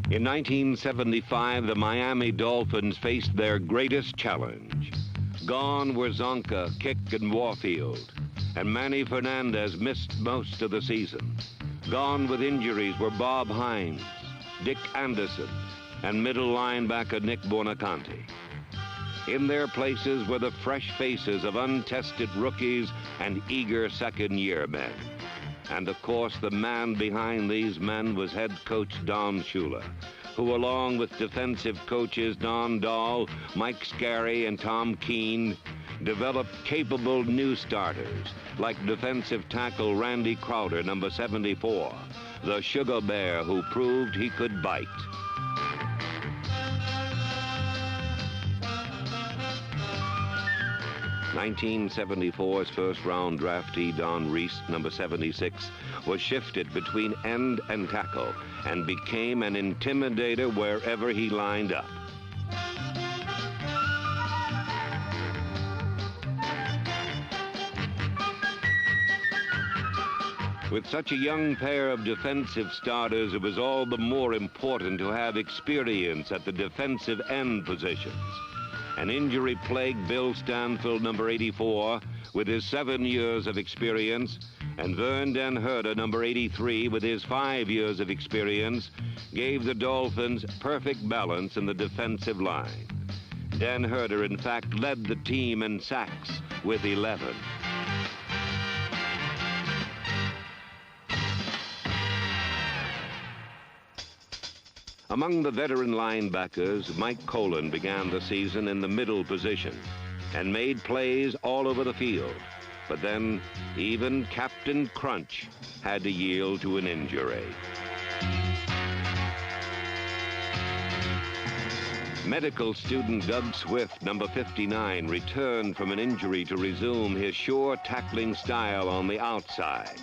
In 1975, the Miami Dolphins faced their greatest challenge. Gone were Zonka, Kick, and Warfield, and Manny Fernandez missed most of the season. Gone with injuries were Bob Hines, Dick Anderson, and middle linebacker Nick Buonaconte. In their places were the fresh faces of untested rookies and eager second-year men. And of course, the man behind these men was head coach Don Shula, who, along with defensive coaches Don Dahl, Mike Scarry, and Tom Keene, developed capable new starters like defensive tackle Randy Crowder, number 74, the Sugar Bear who proved he could bite. (1974's first-round draftee Don Reese, number 76, was shifted between end and tackle and became an intimidator wherever he lined up. With such a young pair of defensive starters, it was all the more important to have experience at the defensive end positions. An injury-plagued Bill Stanfield, number 84, with his 7 years of experience, and Vern Den Herder, number 83, with his 5 years of experience, gave the Dolphins perfect balance in the defensive line. Den Herder, in fact, led the team in sacks with 11. Among the veteran linebackers, Mike Colon began the season in the middle position and made plays all over the field. But then even Captain Crunch had to yield to an injury. Medical student Doug Swift, number 59, returned from an injury to resume his sure tackling style on the outside.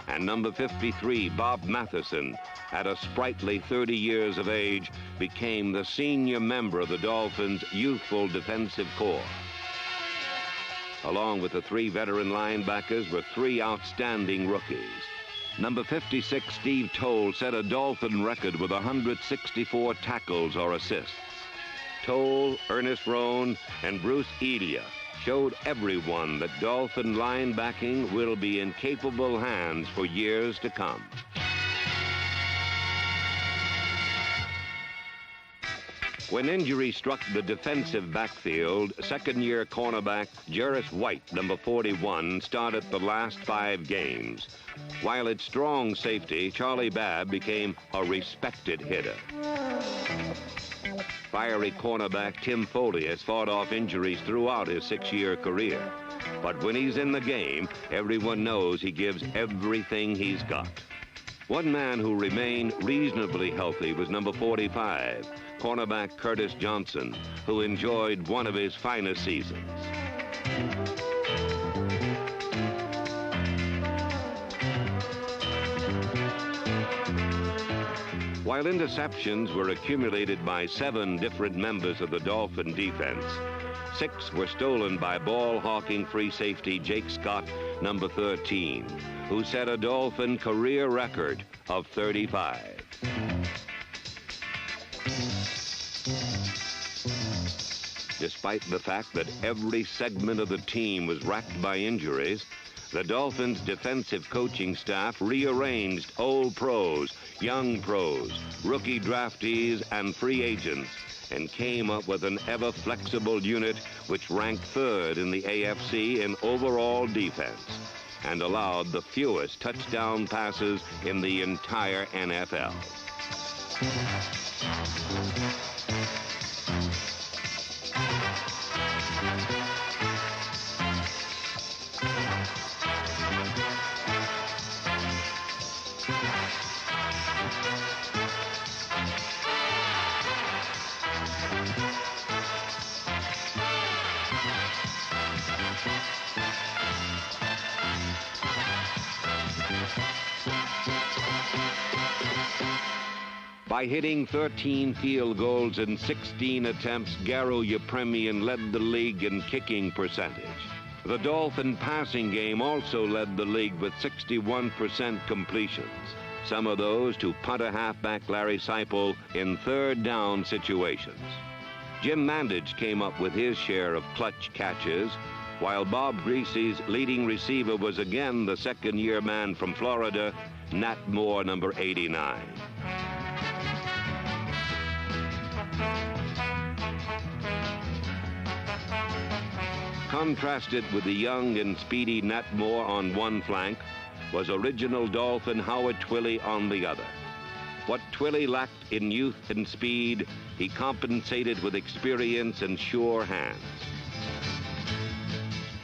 And number 53, Bob Matheson, at a sprightly 30 years of age, became the senior member of the Dolphins' youthful defensive corps. Along with the 3 veteran linebackers were 3 outstanding rookies. Number 56, Steve Toll, set a Dolphin record with 164 tackles or assists. Toll, Ernest Rohn, and Bruce Elia showed everyone that Dolphin linebacking will be in capable hands for years to come. When injury struck the defensive backfield, second-year cornerback Jarris White, number 41, started the last 5 games, while its strong safety, Charlie Babb, became a respected hitter. Fiery cornerback Tim Foley has fought off injuries throughout his 6-year career, but when he's in the game, everyone knows he gives everything he's got. One man who remained reasonably healthy was number 45, cornerback Curtis Johnson, who enjoyed one of his finest seasons. While interceptions were accumulated by 7 different members of the Dolphin defense, 6 were stolen by ball-hawking free safety Jake Scott, number 13, who set a Dolphin career record of 35. Despite the fact that every segment of the team was racked by injuries, the Dolphins' defensive coaching staff rearranged old pros, young pros, rookie draftees, and free agents, and came up with an ever-flexible unit which ranked 3rd in the AFC in overall defense and allowed the fewest touchdown passes in the entire NFL. By hitting 13 field goals in 16 attempts, Garo Yepremian led the league in kicking percentage. The Dolphin passing game also led the league with 61% completions. some of those to punter halfback Larry Seipel in third down situations. Jim Mandich came up with his share of clutch catches, while Bob Greasy's leading receiver was again the second-year man from Florida, Nat Moore, number 89. Contrasted with the young and speedy Nat Moore on one flank was original Dolphin Howard Twilley on the other. What Twilley lacked in youth and speed, he compensated with experience and sure hands.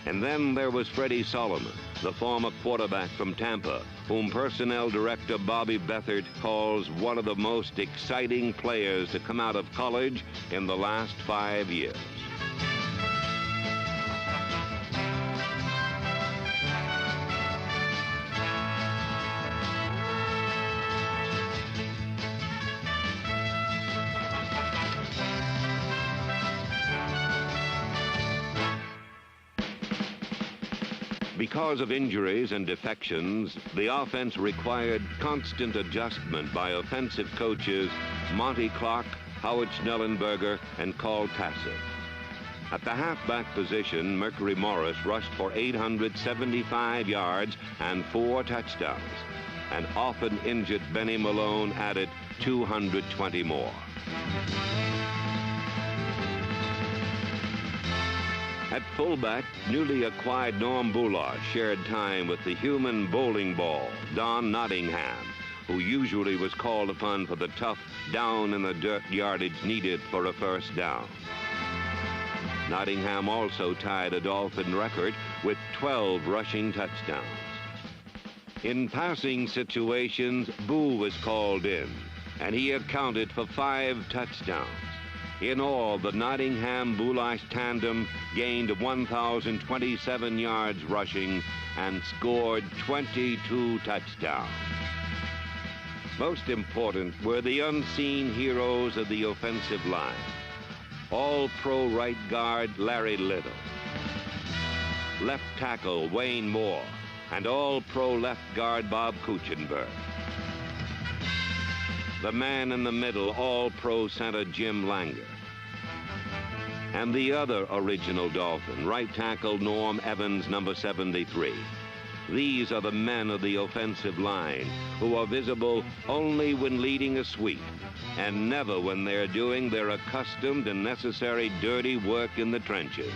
And then there was Freddie Solomon, the former quarterback from Tampa, whom personnel director Bobby Beathard calls one of the most exciting players to come out of college in the last 5 years. Because of injuries and defections, the offense required constant adjustment by offensive coaches Monty Clark, Howard Schnellenberger, and Carl Tassett. At the halfback position, Mercury Morris rushed for 875 yards and 4 touchdowns, and often injured Benny Malone added 220 more. At fullback, newly acquired Norm Bular shared time with the human bowling ball, Don Nottingham, who usually was called upon for the tough down-in-the-dirt yardage needed for a first down. Nottingham also tied a Dolphin record with 12 rushing touchdowns. In passing situations, Boo was called in, and he accounted for 5 touchdowns. In all, the Nottingham-Bulash tandem gained 1,027 yards rushing and scored 22 touchdowns. Most important were the unseen heroes of the offensive line. All-Pro right guard Larry Little, left tackle Wayne Moore, and All-Pro left guard Bob Kuchenberg. The man in the middle, All-Pro center Jim Langer. And the other original Dolphin, right tackle Norm Evans, number 73. These are the men of the offensive line who are visible only when leading a sweep and never when they're doing their accustomed and necessary dirty work in the trenches,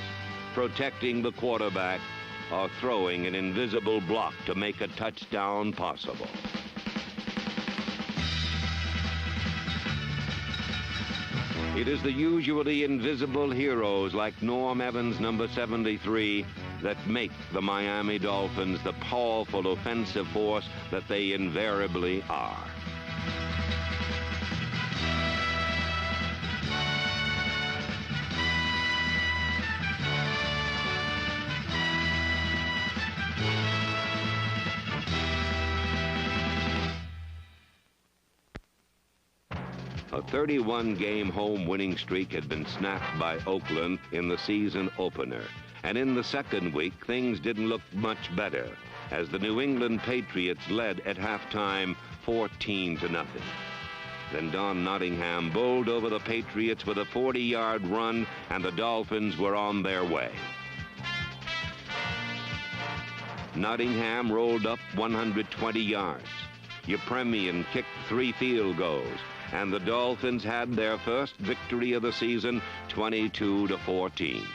protecting the quarterback or throwing an invisible block to make a touchdown possible. It is the usually invisible heroes like Norm Evans, number 73, that make the Miami Dolphins the powerful offensive force that they invariably are. A 31-game home winning streak had been snapped by Oakland in the season opener. And in the second week, things didn't look much better, as the New England Patriots led at halftime 14-0. Then Don Nottingham bowled over the Patriots with a 40-yard run, and the Dolphins were on their way. Nottingham rolled up 120 yards. Yepremian kicked 3 field goals, and the Dolphins had their first victory of the season, 22-14.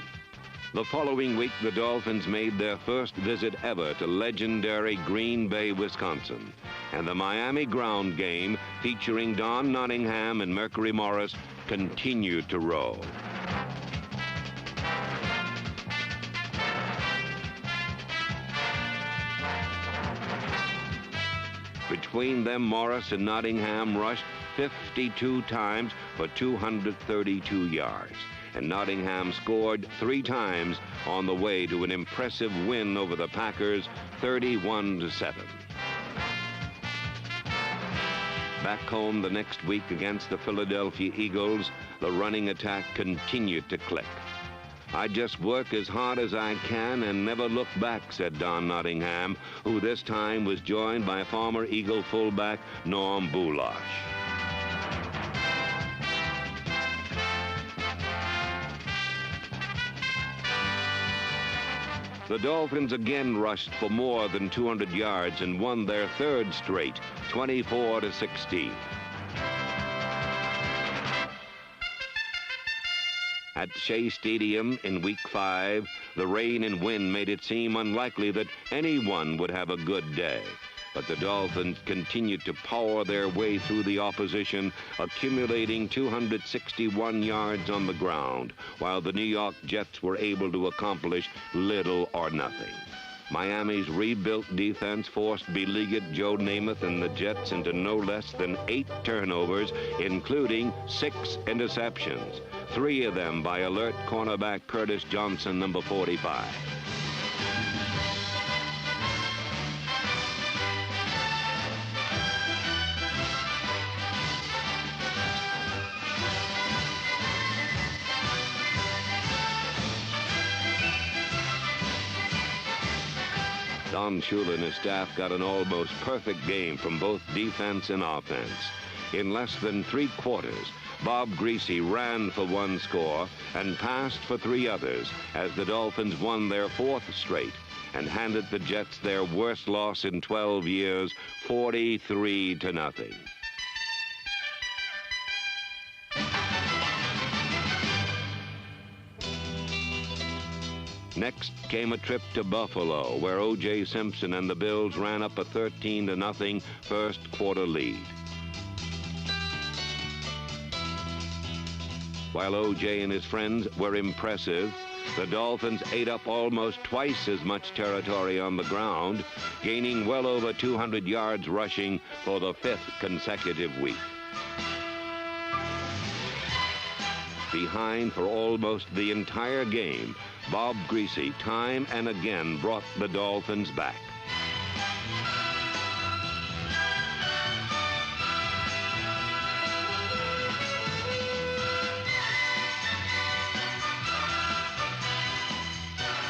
The following week, the Dolphins made their first visit ever to legendary Green Bay, Wisconsin, and the Miami ground game, featuring Don Nottingham and Mercury Morris, continued to roll. Between them, Morris and Nottingham rushed 52 times for 232 yards. And Nottingham scored 3 times on the way to an impressive win over the Packers, 31-7. Back home the next week against the Philadelphia Eagles, the running attack continued to click. "I just work as hard as I can and never look back," said Don Nottingham, who this time was joined by former Eagle fullback Norm Bulash. The Dolphins again rushed for more than 200 yards and won their third straight, 24-16. At Shea Stadium in Week 5, the rain and wind made it seem unlikely that anyone would have a good day. But the Dolphins continued to power their way through the opposition, accumulating 261 yards on the ground, while the New York Jets were able to accomplish little or nothing. Miami's rebuilt defense forced beleaguered Joe Namath and the Jets into no less than 8 turnovers, including 6 interceptions, 3 of them by alert cornerback Curtis Johnson, number 45. Don Shula and his staff got an almost perfect game from both defense and offense. In less than 3 quarters, Bob Greasy ran for 1 score and passed for 3 others as the Dolphins won their 4th straight and handed the Jets their worst loss in 12 years, 43-0. Next came a trip to Buffalo, where O.J. Simpson and the Bills ran up a 13-0 first quarter lead. While O.J. and his friends were impressive, the Dolphins ate up almost twice as much territory on the ground, gaining well over 200 yards rushing for the 5th consecutive week. Behind for almost the entire game, Bob Greasy time and again brought the Dolphins back.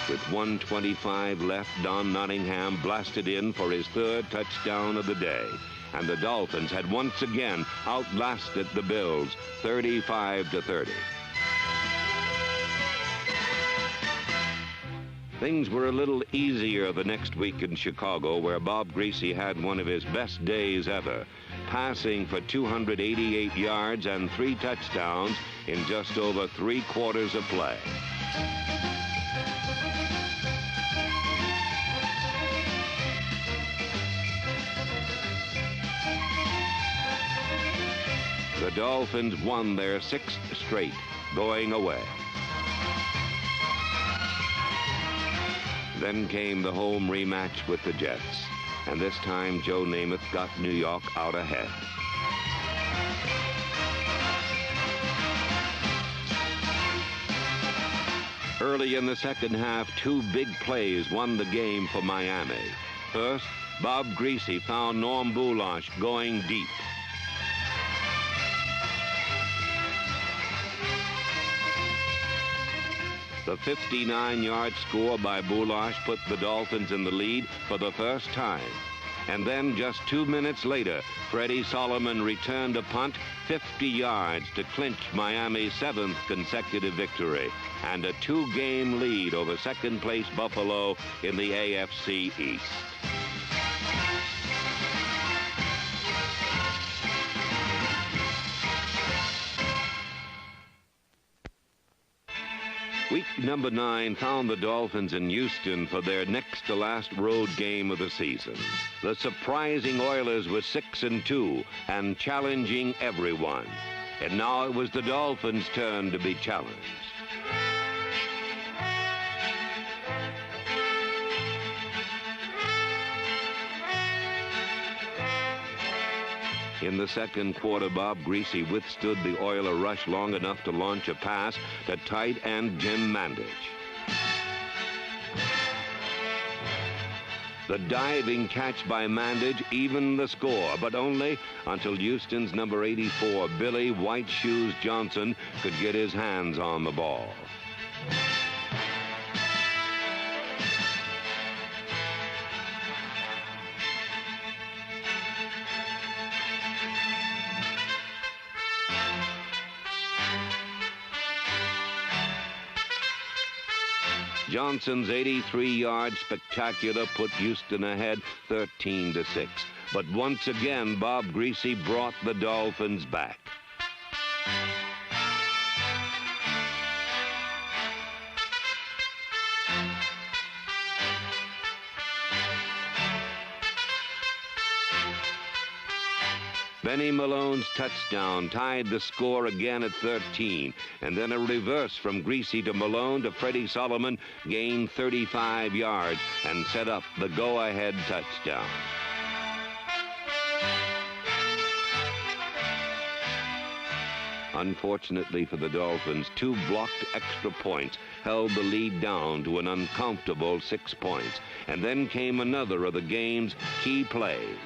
With 1:25 left, Don Nottingham blasted in for his 3rd touchdown of the day, and the Dolphins had once again outlasted the Bills 35-30. Things were a little easier the next week in Chicago, where Bob Greasy had one of his best days ever, passing for 288 yards and 3 touchdowns in just over 3 quarters of play. The Dolphins won their 6th straight, going away. Then came the home rematch with the Jets, and this time Joe Namath got New York out ahead. Early in the second half, 2 big plays won the game for Miami. First, Bob Greasy found Norm Bulash going deep. The 59-yard score by Bulash put the Dolphins in the lead for the first time. And then just 2 minutes later, Freddie Solomon returned a punt 50 yards to clinch Miami's 7th consecutive victory and a 2-game lead over second-place Buffalo in the AFC East. Week number 9 found the Dolphins in Houston for their next-to-last road game of the season. The surprising Oilers were 6-2 and challenging everyone. And now it was the Dolphins' turn to be challenged. In the second quarter, Bob Greasy withstood the Oiler rush long enough to launch a pass to tight end Jim Mandich. The diving catch by Mandich evened the score, but only until Houston's number 84, Billy White Shoes Johnson, could get his hands on the ball. Johnson's 83-yard spectacular put Houston ahead 13-6. But once again, Bob Greasy brought the Dolphins back. Benny Malone's touchdown tied the score again at 13, and then a reverse from Greasy to Malone to Freddie Solomon gained 35 yards and set up the go-ahead touchdown. Unfortunately for the Dolphins, 2 blocked extra points held the lead down to an uncomfortable 6 points, and then came another of the game's key plays.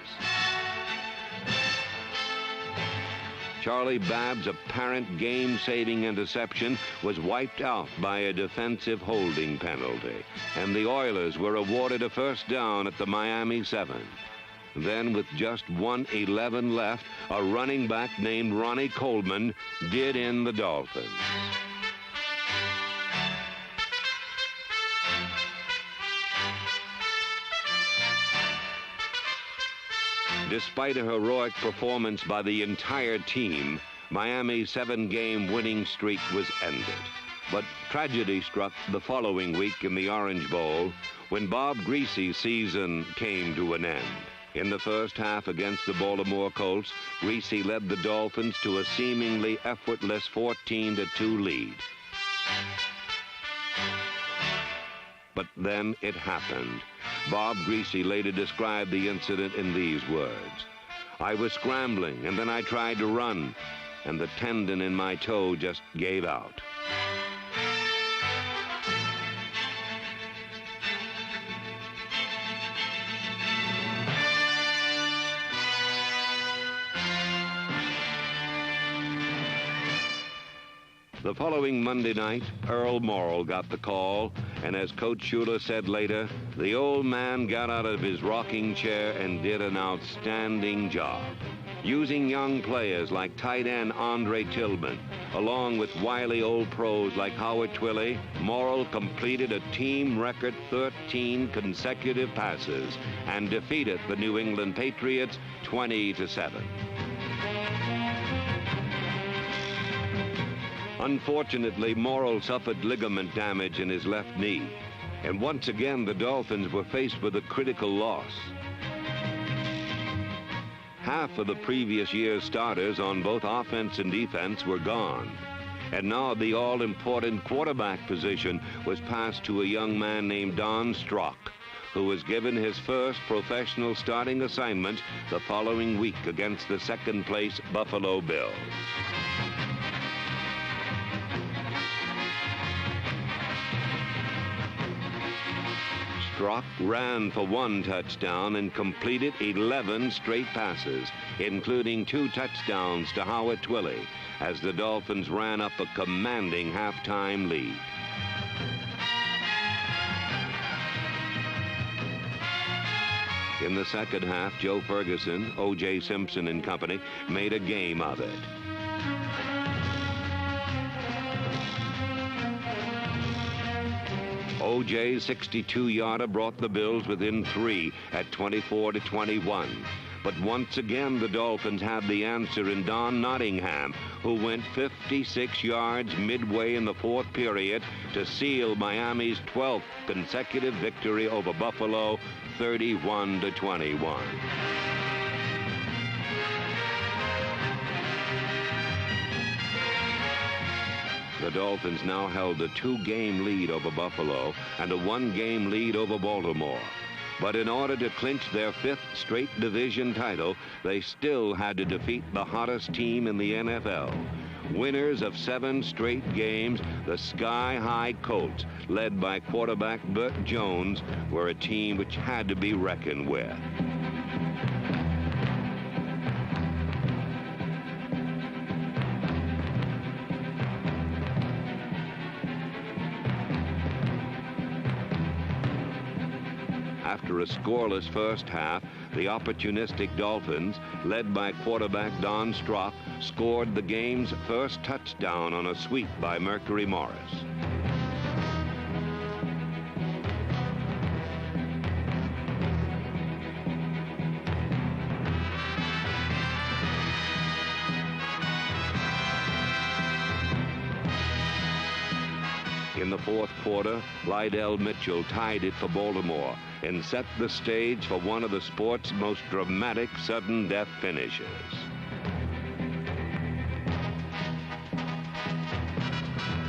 Charlie Babb's apparent game-saving interception was wiped out by a defensive holding penalty, and the Oilers were awarded a first down at the Miami 7. Then, with just 1:11 left, a running back named Ronnie Coleman did in the Dolphins. Despite a heroic performance by the entire team, Miami's 7-game winning streak was ended. But tragedy struck the following week in the Orange Bowl when Bob Greasy's season came to an end. In the first half against the Baltimore Colts, Greasy led the Dolphins to a seemingly effortless 14-2 lead. But then it happened. Bob Greasy later described the incident in these words: "I was scrambling, and then I tried to run, and the tendon in my toe just gave out." The following Monday night, Earl Morrall got the call, and as Coach Shula said later, the old man got out of his rocking chair and did an outstanding job. Using young players like tight end Andre Tillman, along with wily old pros like Howard Twilley, Morrall completed a team record 13 consecutive passes and defeated the New England Patriots 20-7. Unfortunately, Morrall suffered ligament damage in his left knee, and once again the Dolphins were faced with a critical loss. Half of the previous year's starters on both offense and defense were gone, and now the all-important quarterback position was passed to a young man named Don Strock, who was given his first professional starting assignment the following week against the second-place Buffalo Bills. Strock ran for 1 touchdown and completed 11 straight passes, including 2 touchdowns to Howard Twilley, as the Dolphins ran up a commanding halftime lead. In the second half, Joe Ferguson, O.J. Simpson and company made a game of it. O.J.'s 62-yarder brought the Bills within 3 at 24-21. But once again, the Dolphins had the answer in Don Nottingham, who went 56 yards midway in the fourth period to seal Miami's 12th consecutive victory over Buffalo, 31-21. The Dolphins now held a 2-game lead over Buffalo and a 1-game lead over Baltimore. But in order to clinch their 5th straight division title, they still had to defeat the hottest team in the NFL. Winners of 7 straight games, the sky-high Colts, led by quarterback Burt Jones, were a team which had to be reckoned with. After a scoreless first half, the opportunistic Dolphins, led by quarterback Don Strock, scored the game's first touchdown on a sweep by Mercury Morris. In the fourth quarter, Lydell Mitchell tied it for Baltimore and set the stage for one of the sport's most dramatic sudden death finishes.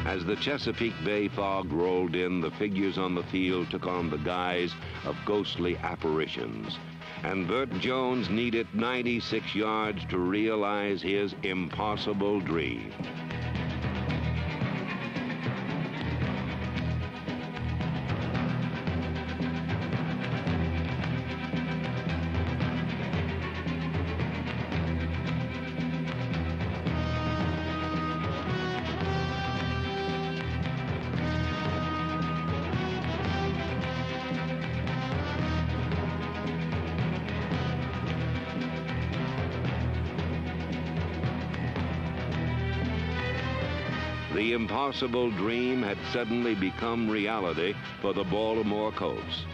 As the Chesapeake Bay fog rolled in, the figures on the field took on the guise of ghostly apparitions. And Burt Jones needed 96 yards to realize his impossible dream. The impossible dream had suddenly become reality for the Baltimore Colts,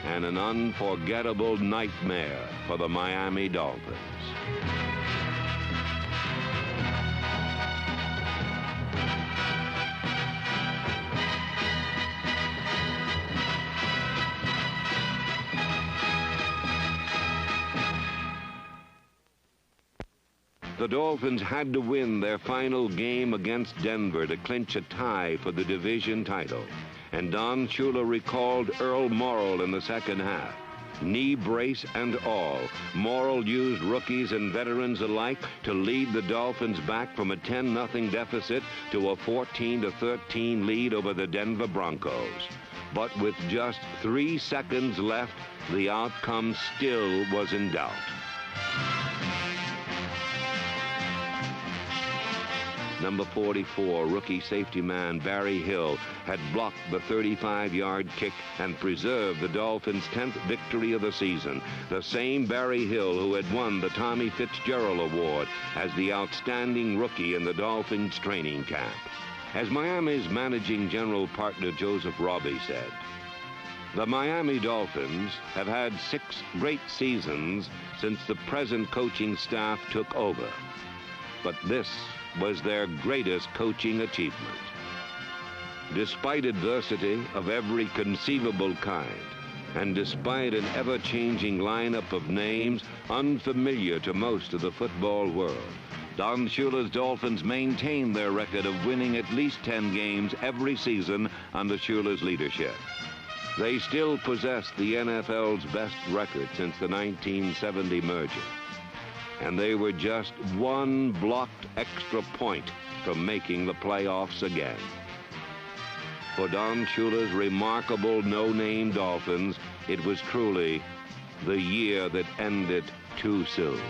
and an unforgettable nightmare for the Miami Dolphins. The Dolphins had to win their final game against Denver to clinch a tie for the division title. And Don Shula recalled Earl Morrall in the second half. Knee brace and all, Morrall used rookies and veterans alike to lead the Dolphins back from a 10-0 deficit to a 14-13 lead over the Denver Broncos. But with just 3 seconds left, the outcome still was in doubt. Number 44, rookie safety man Barry Hill, had blocked the 35-yard kick and preserved the Dolphins' 10th victory of the season. The same Barry Hill who had won the Tommy Fitzgerald Award as the outstanding rookie in the Dolphins training camp. As Miami's managing general partner Joseph Robbie said, the Miami Dolphins have had 6 great seasons since the present coaching staff took over. But this was their greatest coaching achievement. Despite adversity of every conceivable kind, and despite an ever-changing lineup of names unfamiliar to most of the football world, Don Shula's Dolphins maintained their record of winning at least 10 games every season under Shula's leadership. They still possess the NFL's best record since the 1970 merger. And they were just 1 blocked extra point from making the playoffs again. For Don Shula's remarkable no-name Dolphins, it was truly the year that ended too soon.